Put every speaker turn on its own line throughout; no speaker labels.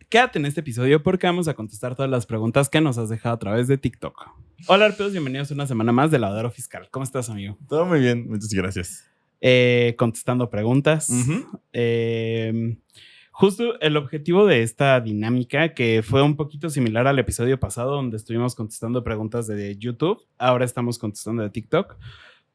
Quédate en este episodio porque vamos a contestar todas las preguntas que nos has dejado a través de TikTok. Hola, Arpeos, bienvenidos a una semana más de Lavadero Fiscal. ¿Cómo estás, amigo?
Todo muy bien, muchas gracias.
Contestando preguntas. Justo el objetivo de esta dinámica, que fue un poquito similar al episodio pasado, donde estuvimos contestando preguntas de YouTube, ahora estamos contestando de TikTok,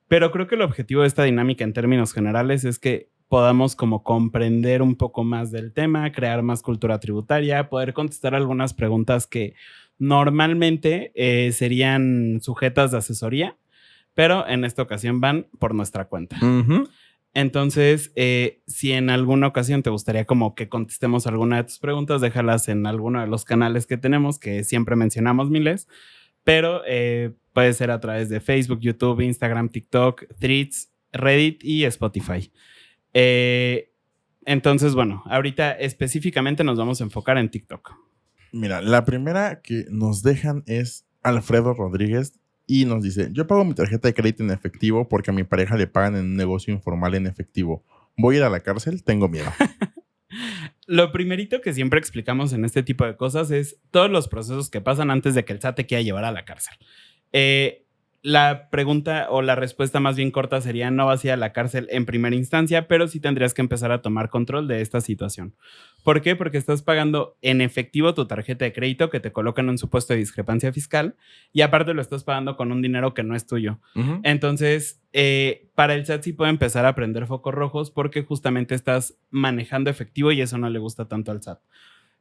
pero creo que el objetivo de esta dinámica en términos generales es que podamos como comprender un poco más del tema, crear más cultura tributaria, poder contestar algunas preguntas que normalmente serían sujetas de asesoría, pero en esta ocasión van por nuestra cuenta. Entonces, si en alguna ocasión te gustaría como que contestemos alguna de tus preguntas, déjalas en alguno de los canales que tenemos, que siempre mencionamos miles, pero puede ser a través de Facebook, YouTube, Instagram, TikTok, Threads, Reddit y Spotify. Entonces, bueno, ahorita específicamente nos vamos a enfocar en TikTok.
Mira, la primera que nos dejan es Alfredo Rodríguez y nos dice: yo pago mi tarjeta de crédito en efectivo porque a mi pareja le pagan en un negocio informal en efectivo. ¿Voy a ir a la cárcel? Tengo miedo.
Lo primerito que siempre explicamos en este tipo de cosas es todos los procesos que pasan antes de que el SAT te quiera llevar a la cárcel. La pregunta o la respuesta más bien corta sería: no vas a ir a la cárcel en primera instancia, pero sí tendrías que empezar a tomar control de esta situación. ¿Por qué? Porque estás pagando en efectivo tu tarjeta de crédito que te coloca en un supuesto de discrepancia fiscal y aparte lo estás pagando con un dinero que no es tuyo. Entonces, para el SAT sí puede empezar a prender focos rojos porque justamente estás manejando efectivo y eso no le gusta tanto al SAT.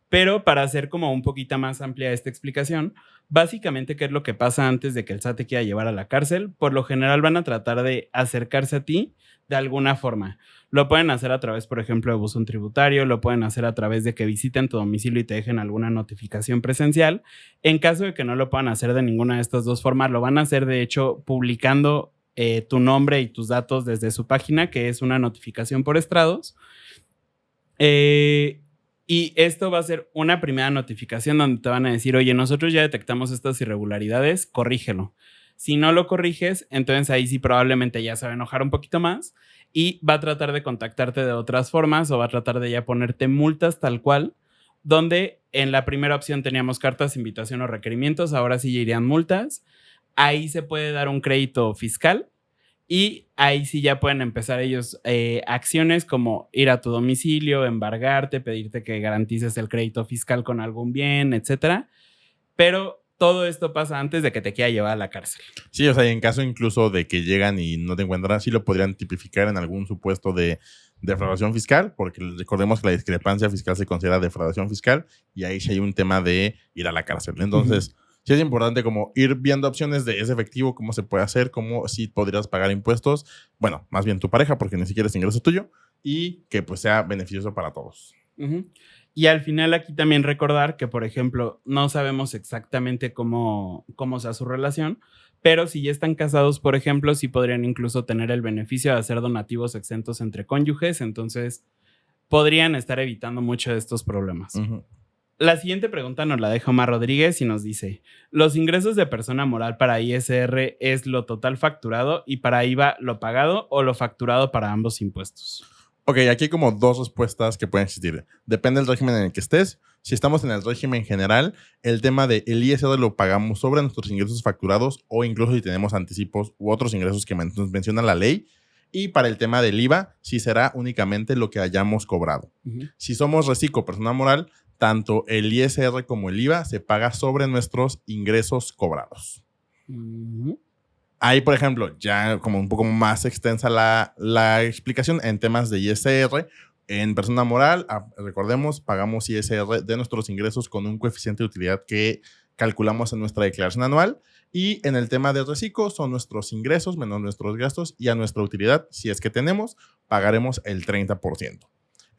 Pero para hacer como un poquito más amplia esta explicación, básicamente, ¿qué es lo que pasa antes de que el SAT te quiera llevar a la cárcel? Por lo general van a tratar de acercarse a ti de alguna forma. Lo pueden hacer a través, por ejemplo, de buzón tributario, lo pueden hacer a través de que visiten tu domicilio y te dejen alguna notificación presencial. En caso de que no lo puedan hacer de ninguna de estas dos formas, lo van a hacer, de hecho, publicando tu nombre y tus datos desde su página, que es una notificación por estrados. Y esto va a ser una primera notificación donde te van a decir: oye, nosotros ya detectamos estas irregularidades, corrígelo. Si no lo corriges, entonces ahí sí probablemente ya se va a enojar un poquito más y va a tratar de contactarte de otras formas o va a tratar de ya ponerte multas tal cual, donde en la primera opción teníamos cartas, invitación o requerimientos, ahora sí ya irían multas. Ahí se puede dar un crédito fiscal. Y ahí sí ya pueden empezar ellos acciones como ir a tu domicilio, embargarte, pedirte que garantices el crédito fiscal con algún bien, etcétera. Pero todo esto pasa antes de que te quiera llevar a la cárcel.
Sí, o sea, en caso incluso de que llegan y no te encuentran, sí lo podrían tipificar en algún supuesto de defraudación fiscal, porque recordemos que la discrepancia fiscal se considera defraudación fiscal y ahí sí hay un tema de ir a la cárcel. Entonces, sí es importante como ir viendo opciones de ese efectivo, cómo se puede hacer, cómo sí podrías pagar impuestos, bueno, más bien tu pareja, porque ni siquiera es ingreso tuyo, y que pues sea beneficioso para todos.
Y al final aquí también recordar que, por ejemplo, no sabemos exactamente cómo sea su relación, pero si ya están casados, por ejemplo, sí podrían incluso tener el beneficio de hacer donativos exentos entre cónyuges, entonces podrían estar evitando mucho de estos problemas. La siguiente pregunta nos la deja Omar Rodríguez y nos dice: ¿los ingresos de persona moral para ISR es lo total facturado y para IVA lo pagado o lo facturado para ambos impuestos?
Ok, aquí hay como dos respuestas que pueden existir. Depende del régimen en el que estés. Si estamos en el régimen general, el tema de el ISR lo pagamos sobre nuestros ingresos facturados o incluso si tenemos anticipos u otros ingresos que nos menciona la ley. Y para el tema del IVA, sí será únicamente lo que hayamos cobrado. Si somos reciclo persona moral, tanto el ISR como el IVA se paga sobre nuestros ingresos cobrados. Ahí, por ejemplo, ya como un poco más extensa la explicación en temas de ISR. En persona moral, recordemos, pagamos ISR de nuestros ingresos con un coeficiente de utilidad que calculamos en nuestra declaración anual. Y en el tema de reciclo, son nuestros ingresos menos nuestros gastos y a nuestra utilidad, si es que tenemos, pagaremos el 30%.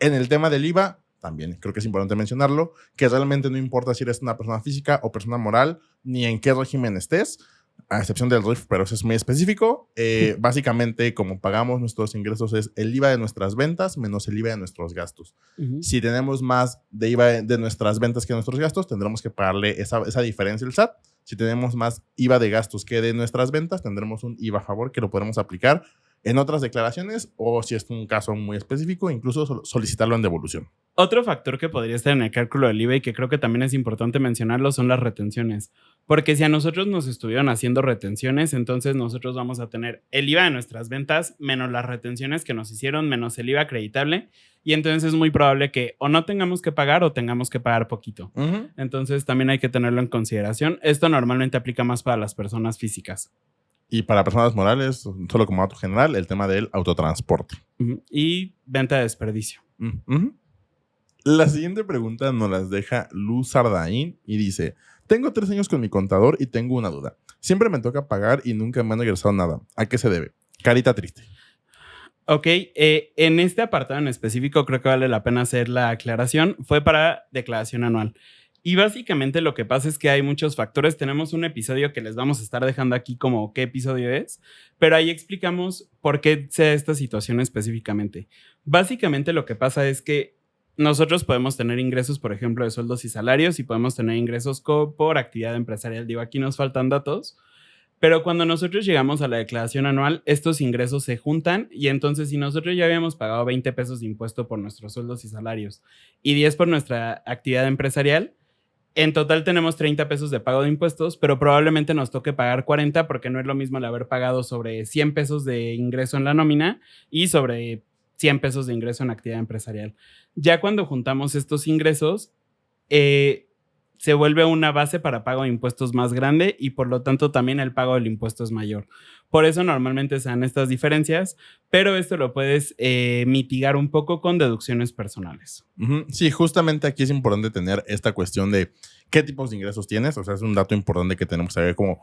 En el tema del IVA, también creo que es importante mencionarlo, que realmente no importa si eres una persona física o persona moral, ni en qué régimen estés, a excepción del RIF, pero eso es muy específico. Básicamente, como pagamos nuestros ingresos, es el IVA de nuestras ventas menos el IVA de nuestros gastos. Si tenemos más de IVA de nuestras ventas que de nuestros gastos, tendremos que pagarle esa diferencia al SAT. Si tenemos más IVA de gastos que de nuestras ventas, tendremos un IVA a favor que lo podremos aplicar en otras declaraciones o si es un caso muy específico, incluso solicitarlo en devolución.
Otro factor que podría estar en el cálculo del IVA y que creo que también es importante mencionarlo son las retenciones. Porque si a nosotros nos estuvieron haciendo retenciones, entonces nosotros vamos a tener el IVA de nuestras ventas menos las retenciones que nos hicieron, menos el IVA acreditable. Y entonces es muy probable que o no tengamos que pagar o tengamos que pagar poquito. Entonces también hay que tenerlo en consideración. Esto normalmente aplica más para las personas físicas.
Y para personas morales, solo como dato general, el tema del autotransporte.
Y venta de desperdicio.
La siguiente pregunta nos las deja Luz Sardaín y dice: tengo 3 años con mi contador y tengo una duda. Siempre me toca pagar y nunca me han regresado nada. ¿A qué se debe? Carita triste.
Ok, en este apartado en específico creo que vale la pena hacer la aclaración. Fue para declaración anual. Y básicamente lo que pasa es que hay muchos factores. Tenemos un episodio que les vamos a estar dejando aquí como qué episodio es, pero ahí explicamos por qué se da esta situación específicamente. Básicamente lo que pasa es que nosotros podemos tener ingresos, por ejemplo, de sueldos y salarios y podemos tener ingresos por actividad empresarial. Digo, aquí nos faltan datos, pero cuando nosotros llegamos a la declaración anual, estos ingresos se juntan y entonces si nosotros ya habíamos pagado 20 pesos de impuesto por nuestros sueldos y salarios y 10 por nuestra actividad empresarial, en total tenemos 30 pesos de pago de impuestos, pero probablemente nos toque pagar 40 porque no es lo mismo el haber pagado sobre 100 pesos de ingreso en la nómina y sobre 100 pesos de ingreso en actividad empresarial. Ya cuando juntamos estos ingresos, se vuelve una base para pago de impuestos más grande y por lo tanto también el pago del impuesto es mayor. Por eso normalmente se dan estas diferencias, pero esto lo puedes mitigar un poco con deducciones personales.
Sí, justamente aquí es importante tener esta cuestión de qué tipos de ingresos tienes. O sea, es un dato importante que tenemos que saber, como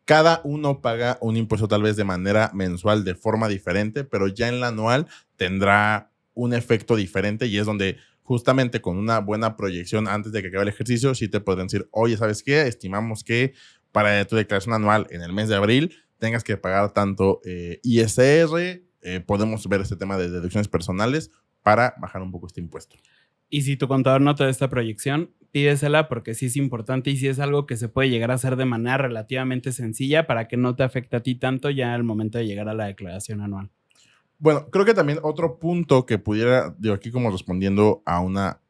cada uno paga un impuesto tal vez de manera mensual de forma diferente, pero ya en la anual tendrá un efecto diferente y es donde justamente con una buena proyección antes de que acabe el ejercicio, sí te podrán decir: oye, ¿sabes qué? Estimamos que para tu declaración anual en el mes de abril tengas que pagar tanto ISR, podemos ver este tema de deducciones personales para bajar un poco este impuesto.
Y si tu contador no te da esta proyección, pídesela porque sí es importante y sí es algo que se puede llegar a hacer de manera relativamente sencilla para que no te afecte a ti tanto ya al momento de llegar a la declaración anual.
Bueno, creo que también otro punto que pudiera, digo, aquí como respondiendo a una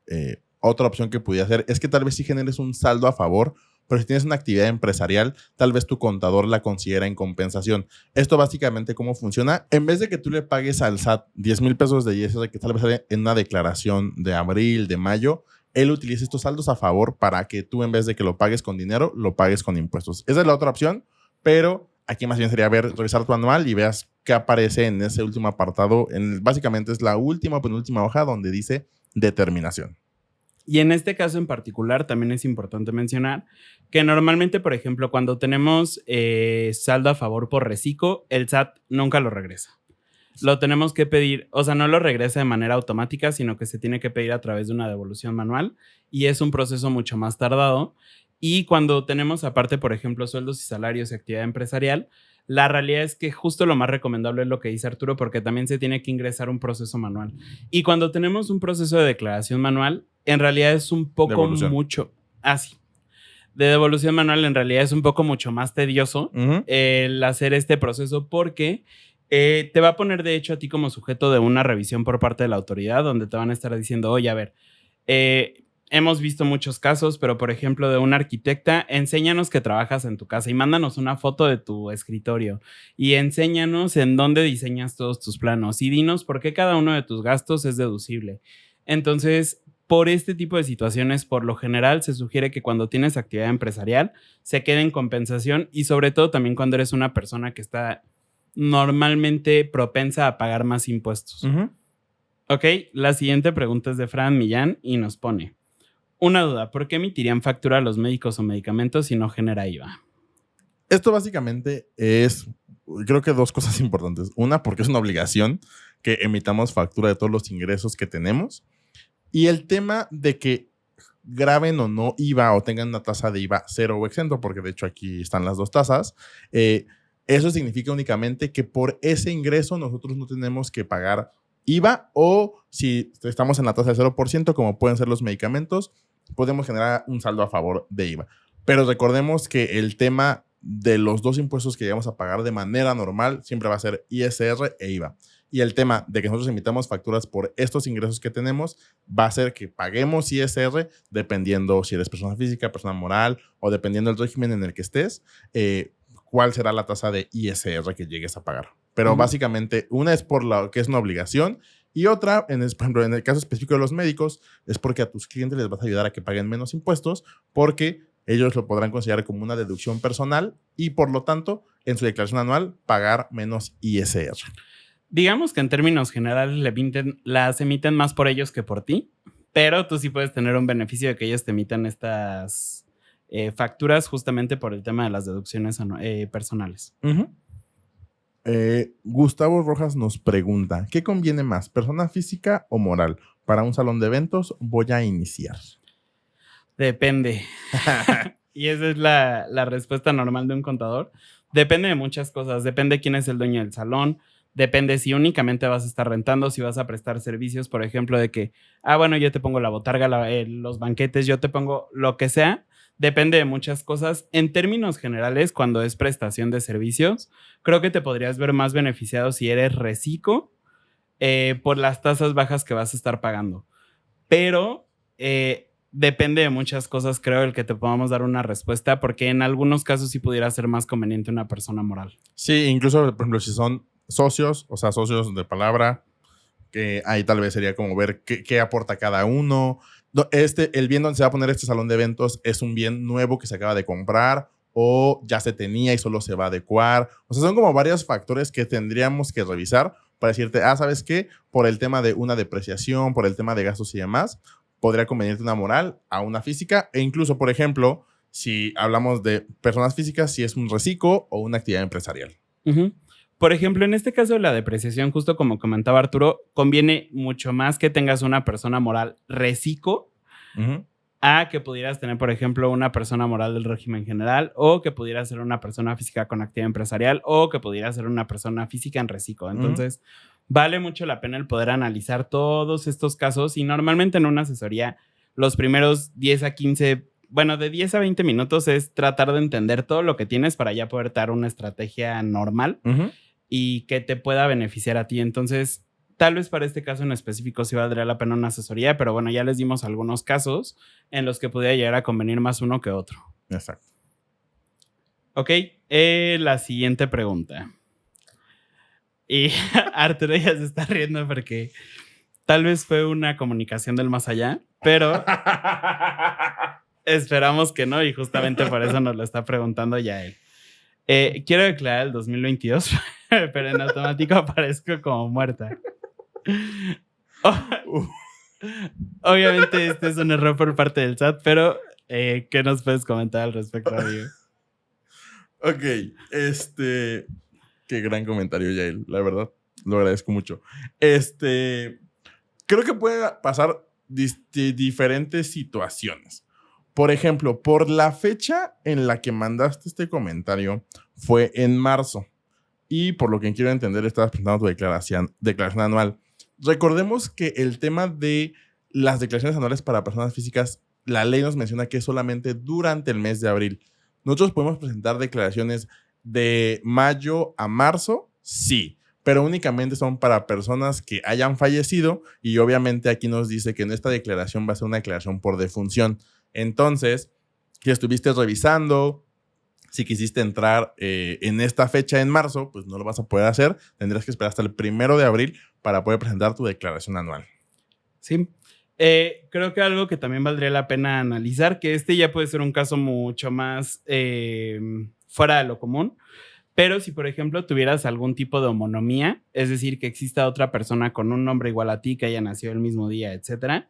otra opción que pudiera hacer, es que tal vez sí generes un saldo a favor, pero si tienes una actividad empresarial, tal vez tu contador la considera en compensación. Esto básicamente, ¿cómo funciona? En vez de que tú le pagues al SAT 10,000 pesos de ISR que tal vez sale en una declaración de abril, de mayo, él utiliza estos saldos a favor para que tú, en vez de que lo pagues con dinero, lo pagues con impuestos. Esa es la otra opción, pero aquí más bien sería revisar tu anual y veas qué aparece en ese último apartado. Básicamente es la última, penúltima hoja donde dice determinación.
Y en este caso en particular también es importante mencionar que normalmente, por ejemplo, cuando tenemos saldo a favor por reciclo, el SAT nunca lo regresa. Lo tenemos que pedir, o sea, no lo regresa de manera automática, sino que se tiene que pedir a través de una devolución manual y es un proceso mucho más tardado. Y cuando tenemos aparte, por ejemplo, sueldos y salarios y actividad empresarial, la realidad es que justo lo más recomendable es lo que dice Arturo, porque también se tiene que ingresar un proceso manual. Y cuando tenemos un proceso de declaración manual, en realidad es un poco
Devolución.
mucho... sí. De devolución manual en realidad es un poco mucho más tedioso el hacer este proceso porque te va a poner de hecho a ti como sujeto de una revisión por parte de la autoridad donde te van a estar diciendo: oye, a ver, hemos visto muchos casos, pero por ejemplo de una arquitecta, enséñanos que trabajas en tu casa y mándanos una foto de tu escritorio y enséñanos en dónde diseñas todos tus planos y dinos por qué cada uno de tus gastos es deducible. Entonces, por este tipo de situaciones, por lo general, se sugiere que cuando tienes actividad empresarial se quede en compensación y sobre todo también cuando eres una persona que está normalmente propensa a pagar más impuestos. Ok, la siguiente pregunta es de Fran Millán y nos pone: una duda, ¿por qué emitirían factura a los médicos o medicamentos si no genera IVA?
Esto básicamente es, creo que 2 cosas importantes. Una, porque es una obligación que emitamos factura de todos los ingresos que tenemos. Y el tema de que graben o no IVA o tengan una tasa de IVA cero o exento, porque de hecho aquí están las 2 tasas, eso significa únicamente que por ese ingreso nosotros no tenemos que pagar IVA, o si estamos en la tasa de 0%, como pueden ser los medicamentos, podemos generar un saldo a favor de IVA. Pero recordemos que el tema de los dos impuestos que llegamos a pagar de manera normal siempre va a ser ISR e IVA. Y el tema de que nosotros emitamos facturas por estos ingresos que tenemos va a ser que paguemos ISR dependiendo si eres persona física, persona moral o dependiendo del régimen en el que estés, cuál será la tasa de ISR que llegues a pagar. Pero básicamente una es por lo que es una obligación y otra, por ejemplo, en el caso específico de los médicos, es porque a tus clientes les vas a ayudar a que paguen menos impuestos porque ellos lo podrán considerar como una deducción personal y por lo tanto en su declaración anual pagar menos ISR.
Digamos que en términos generales las emiten más por ellos que por ti, pero tú sí puedes tener un beneficio de que ellos te emitan estas facturas justamente por el tema de las deducciones personales.
Gustavo Rojas nos pregunta, ¿qué conviene más, persona física o moral? Para un salón de eventos voy a iniciar.
Depende. Y esa es la respuesta normal de un contador. Depende de muchas cosas. Depende quién es el dueño del salón. Depende si únicamente vas a estar rentando, si vas a prestar servicios, por ejemplo, de que, bueno, yo te pongo la botarga, los banquetes, yo te pongo lo que sea. Depende de muchas cosas. En términos generales, cuando es prestación de servicios, creo que te podrías ver más beneficiado si eres reciclo por las tasas bajas que vas a estar pagando. Pero depende de muchas cosas, creo, el que te podamos dar una respuesta, porque en algunos casos sí pudiera ser más conveniente una persona moral.
Sí, incluso, por ejemplo, si son socios, o sea, socios de palabra, que ahí tal vez sería como ver qué aporta cada uno. El bien donde se va a poner este salón de eventos es un bien nuevo que se acaba de comprar o ya se tenía y solo se va a adecuar. O sea, son como varios factores que tendríamos que revisar para decirte, ¿sabes qué? Por el tema de una depreciación, por el tema de gastos y demás, podría convenirte una moral a una física e incluso, por ejemplo, si hablamos de personas físicas, si es un reciclo o una actividad empresarial.
Por ejemplo, en este caso de la depreciación, justo como comentaba Arturo, conviene mucho más que tengas una persona moral reciclo a que pudieras tener, por ejemplo, una persona moral del régimen general o que pudieras ser una persona física con actividad empresarial o que pudieras ser una persona física en reciclo. Entonces, vale mucho la pena el poder analizar todos estos casos y normalmente en una asesoría los primeros 10 a 15, bueno, de 10 a 20 minutos es tratar de entender todo lo que tienes para ya poder dar una estrategia normal y que te pueda beneficiar a ti. Entonces, tal vez para este caso en específico sí valdría la pena una asesoría, pero bueno, ya les dimos algunos casos en los que pudiera llegar a convenir más uno que otro.
Exacto.
Ok, la siguiente pregunta. Y Arturo ya se está riendo porque tal vez fue una comunicación del más allá, pero esperamos que no y justamente por eso nos lo está preguntando ya él. Quiero declarar el 2022, pero en automático aparezco como muerta. Obviamente este es un error por parte del SAT, pero ¿qué nos puedes comentar al respecto, amigo?
Ok, qué gran comentario, Yael, la verdad, lo agradezco mucho. Creo que puede pasar diferentes situaciones. Por ejemplo, por la fecha en la que mandaste este comentario fue en marzo. Y por lo que quiero entender, estabas presentando tu declaración anual. Recordemos que el tema de las declaraciones anuales para personas físicas, la ley nos menciona que es solamente durante el mes de abril. ¿Nosotros podemos presentar declaraciones de mayo a marzo? Sí, pero únicamente son para personas que hayan fallecido y obviamente aquí nos dice que en esta declaración va a ser una declaración por defunción. Entonces, si estuviste revisando, si quisiste entrar en esta fecha en marzo, pues no lo vas a poder hacer. Tendrás que esperar hasta el 1 de abril para poder presentar tu declaración anual.
Sí. Creo que algo que también valdría la pena analizar, que ya puede ser un caso mucho más fuera de lo común, pero si, por ejemplo, tuvieras algún tipo de homonimia, es decir, que exista otra persona con un nombre igual a ti, que haya nacido el mismo día, etcétera,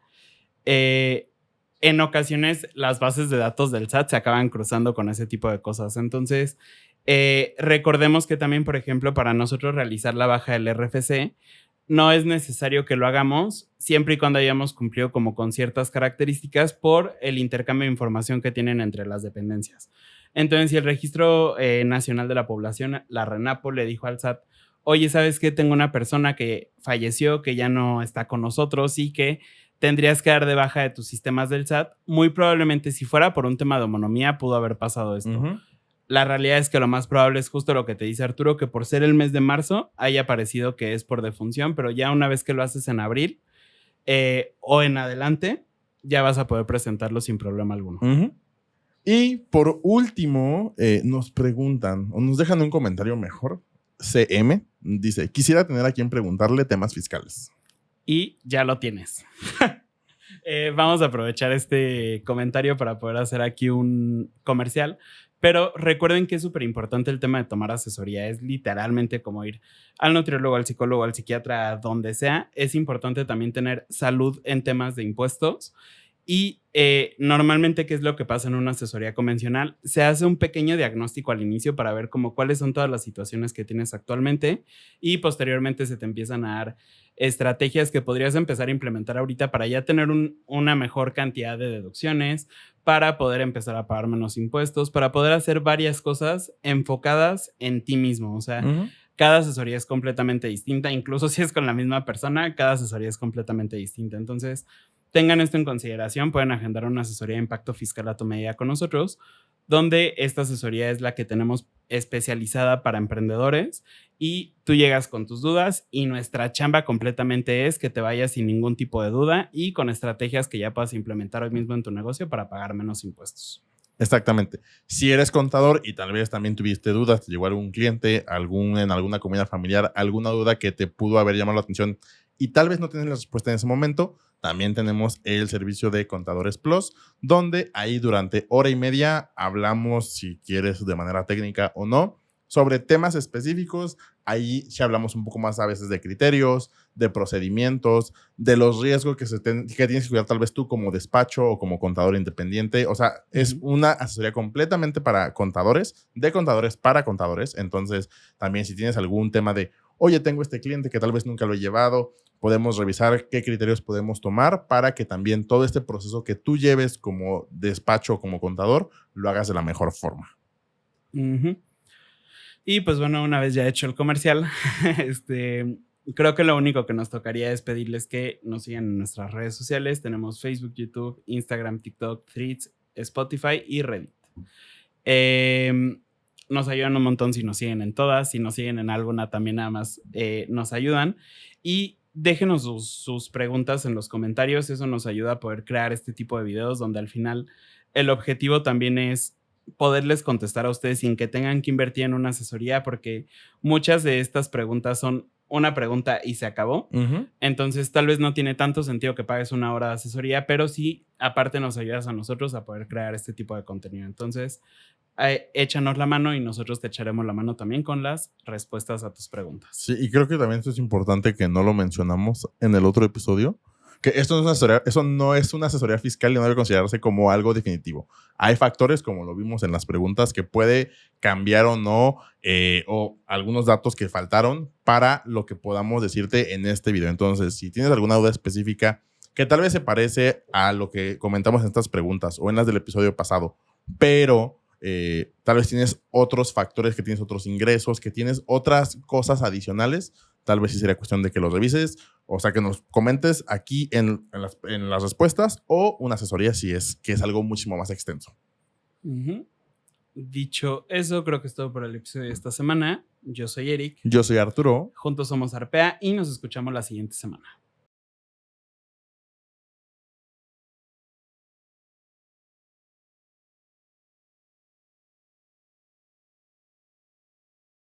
en ocasiones las bases de datos del SAT se acaban cruzando con ese tipo de cosas. Entonces, recordemos que también, por ejemplo, para nosotros realizar la baja del RFC, no es necesario que lo hagamos siempre y cuando hayamos cumplido como con ciertas características por el intercambio de información que tienen entre las dependencias. Entonces, si el Registro Nacional de la Población, la RENAPO, le dijo al SAT, oye, ¿sabes qué? Tengo una persona que falleció, que ya no está con nosotros y que tendrías que dar de baja de tus sistemas del SAT. Muy probablemente, si fuera por un tema de homonimia, pudo haber pasado esto. La realidad es que lo más probable es justo lo que te dice Arturo, que por ser el mes de marzo haya parecido que es por defunción, pero ya una vez que lo haces en abril o en adelante, ya vas a poder presentarlo sin problema alguno.
Y por último, nos preguntan o nos dejan un comentario mejor. CM dice, quisiera tener a quien preguntarle temas fiscales.
Y ya lo tienes. Vamos a aprovechar este comentario para poder hacer aquí un comercial. Pero recuerden que es súper importante el tema de tomar asesoría. Es literalmente como ir al nutriólogo, al psicólogo, al psiquiatra, donde sea. Es importante también tener salud en temas de impuestos. Y normalmente, ¿qué es lo que pasa en una asesoría convencional? Se hace un pequeño diagnóstico al inicio para ver como cuáles son todas las situaciones que tienes actualmente y posteriormente se te empiezan a dar estrategias que podrías empezar a implementar ahorita para ya tener una mejor cantidad de deducciones, para poder empezar a pagar menos impuestos, para poder hacer varias cosas enfocadas en ti mismo. O sea, cada asesoría es completamente distinta, incluso si es con la misma persona, cada asesoría es completamente distinta. Entonces, tengan esto en consideración, pueden agendar una asesoría de impacto fiscal a tu medida con nosotros, donde esta asesoría es la que tenemos especializada para emprendedores y tú llegas con tus dudas y nuestra chamba completamente es que te vayas sin ningún tipo de duda y con estrategias que ya puedas implementar hoy mismo en tu negocio para pagar menos impuestos.
Exactamente. Si eres contador y tal vez también tuviste dudas, te llegó algún cliente, en alguna comida familiar, alguna duda que te pudo haber llamado la atención y tal vez no tienes la respuesta en ese momento, también tenemos el servicio de Contadores Plus, donde ahí durante hora y media hablamos, si quieres de manera técnica o no, sobre temas específicos. Ahí sí hablamos un poco más a veces de criterios, de procedimientos, de los riesgos que tienes que cuidar tal vez tú como despacho o como contador independiente. O sea, es una asesoría completamente para contadores, de contadores para contadores. Entonces, también si tienes algún tema de, oye, tengo este cliente que tal vez nunca lo he llevado, podemos revisar qué criterios podemos tomar para que también todo este proceso que tú lleves como despacho o como contador, lo hagas de la mejor forma.
Y pues bueno, una vez ya hecho el comercial, creo que lo único que nos tocaría es pedirles que nos sigan en nuestras redes sociales. Tenemos Facebook, YouTube, Instagram, TikTok, Threads, Spotify y Reddit. Nos ayudan un montón si nos siguen en todas. Si nos siguen en alguna también nada más nos ayudan. Y déjenos sus preguntas en los comentarios. Eso nos ayuda a poder crear este tipo de videos donde al final el objetivo también es poderles contestar a ustedes sin que tengan que invertir en una asesoría, porque muchas de estas preguntas son una pregunta y se acabó. Entonces tal vez no tiene tanto sentido que pagues una hora de asesoría, pero sí aparte nos ayudas a nosotros a poder crear este tipo de contenido. Entonces échanos la mano y nosotros te echaremos la mano también con las respuestas a tus preguntas.
Sí, y creo que también esto es importante que no lo mencionamos en el otro episodio, que esto no es una asesoría, eso no es una asesoría fiscal y no debe considerarse como algo definitivo. Hay factores, como lo vimos en las preguntas, que puede cambiar o no, o algunos datos que faltaron para lo que podamos decirte en este video. Entonces, si tienes alguna duda específica que tal vez se parece a lo que comentamos en estas preguntas o en las del episodio pasado, pero tal vez tienes otros factores, que tienes otros ingresos, que tienes otras cosas adicionales, tal vez sí sería cuestión de que los revises, o sea, que nos comentes aquí en las respuestas o una asesoría si es que es algo muchísimo más extenso.
Dicho eso, creo que es todo por el episodio de esta semana. Yo soy Eric.
Yo soy Arturo.
Juntos somos Arpea y nos escuchamos la siguiente semana.